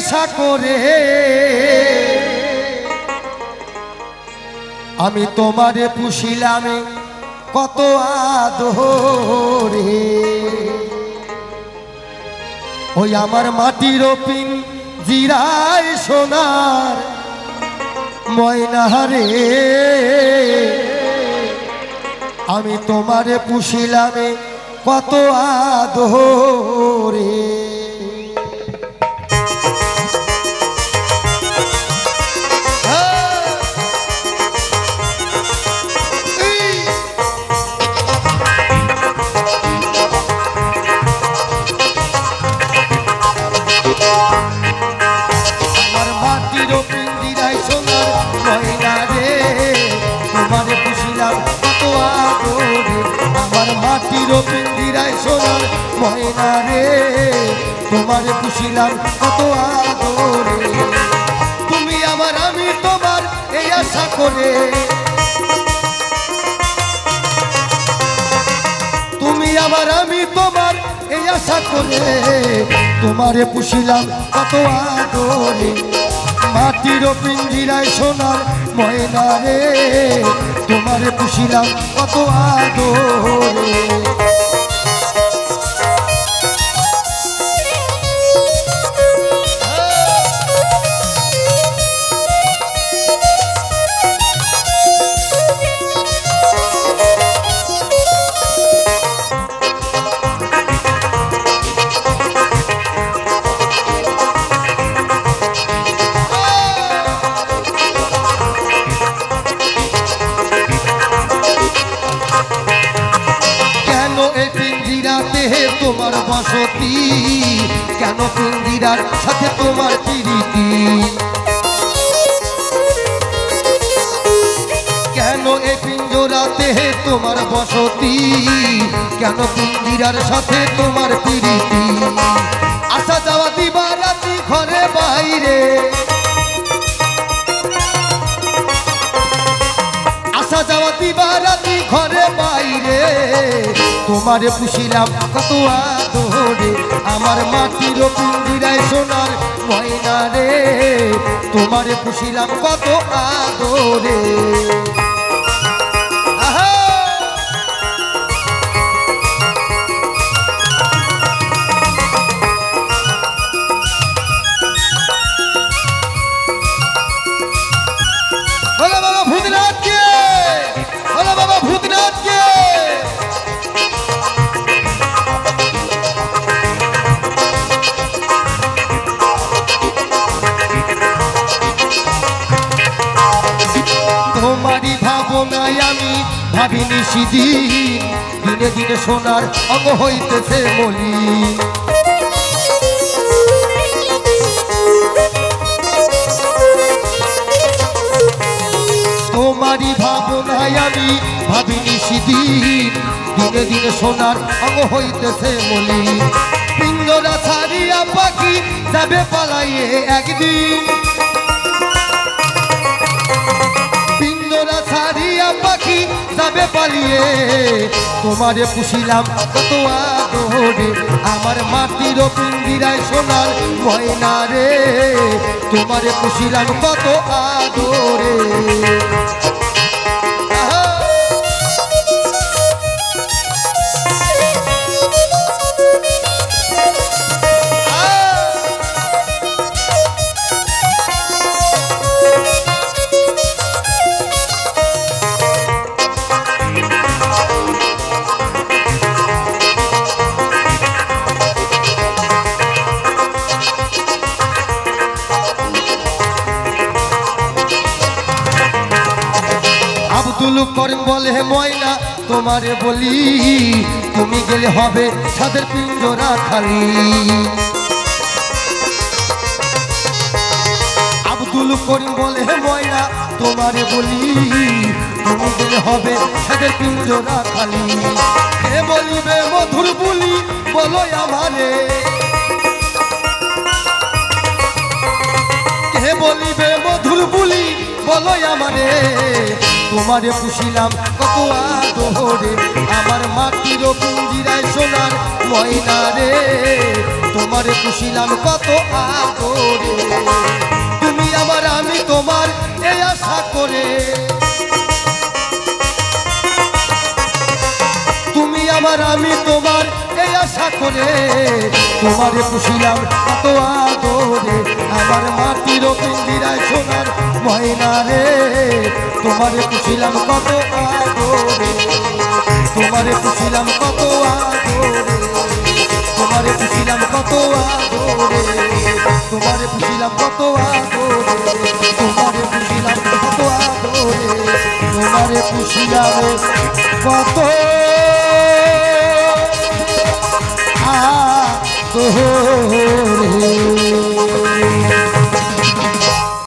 আশা করে আমি তোমারে পুষিলাম কত আদরে। ওই আমার মাটির পিঞ্জিরায় সোনার ময়না রে, আমি তোমারে পুষিলাম কত আদরে। পিঞ্জিরায় সোনার ময়না রে, তোমারে পুষিলাম কত আদরে। তুমি আমার আমি তোমার এই আশা করে, তুমি আমার আমি তোমার এই আশা করে তোমারে পুষিলাম কত আদরে। মাটির পিঞ্জিরায় সোনার ময়না রে, তোমারে পুষিলাম কত আদরে। তোমার বসতি কেন পিঞ্জিরার সাথে তোমার প্রীতি, কেন এই পিঞ্জরাতে তোমার বসতি, কেন পিঞ্জিরার সাথে তোমার প্রীতি। আসা যাওয়া দিবা রাতি ঘরে বাইরে, আসা যাওয়া দিবা রাতি ঘরে বাইরে, তোমারে পুষিলাম কত আদরে। আমার মাটির পিঞ্জিরায় সোনার ময়না রে, তোমারে পুষিলাম কত আদরে। বলো বাবা ভূতনাথ কে, বলো বাবা ভূতনাথ কে। তোমারই ভাবনায় আমি ভাবিনি সেদিন, দিনে দিনে সোনার অঙ্গ হইতেছে মলিন। তোমারই ভাবনায় আমি ভাবিনি সেদিন, দিনে দিনে সোনার অঙ্গ হইতেছে মলিন। পিঞ্জরা ছাড়িয়া পাখি যাবে পালাইয়ে একদিন, পিঞ্জরা ছাড়িয়া পাখি যাবে পালিয়ে, তোমারে পুষিলাম কত আদরে। আমার মাটির পিঞ্জিরায় সোনার ময়না রে, তোমারে পুষিলাম কত আদরে। আব্দুল করিম বলে ময়না তোমারে বলি, তুমি গেলে হবে সাদের পিঞ্জরা খালি। আব্দুল করিম বলে ময়না তোমারে বলি, তুমি গেলে হবে সাদের পিঞ্জরা খালি। কে বলিবে মধুর বলি বলো আমারে, কে বলিবে মধুর বলি বলো আমারে। তোমারে পুষিলাম কত আদরে, আমার মাটির পিঞ্জিরায় সোনার ময়না রে, তোমারে পুষিলাম কত আদরে তুমি আমার আমি তোমার এই আশা করে তুমি আমার আমি তোমার এই আশা করে তোমারে পুষিলাম কত আদরে আমার মাটির পিঞ্জিরায় সোনার ময়না রে তোমারে পুষিলাম কত আদরে তোমারে পুষিলাম কত আদরে তোমারে পুষিলাম কত আদরে তোমারে পুষিলাম কত আদরে তোমারে পুষিলাম কত আদরে তোমারে পুষিলাম কত আদরে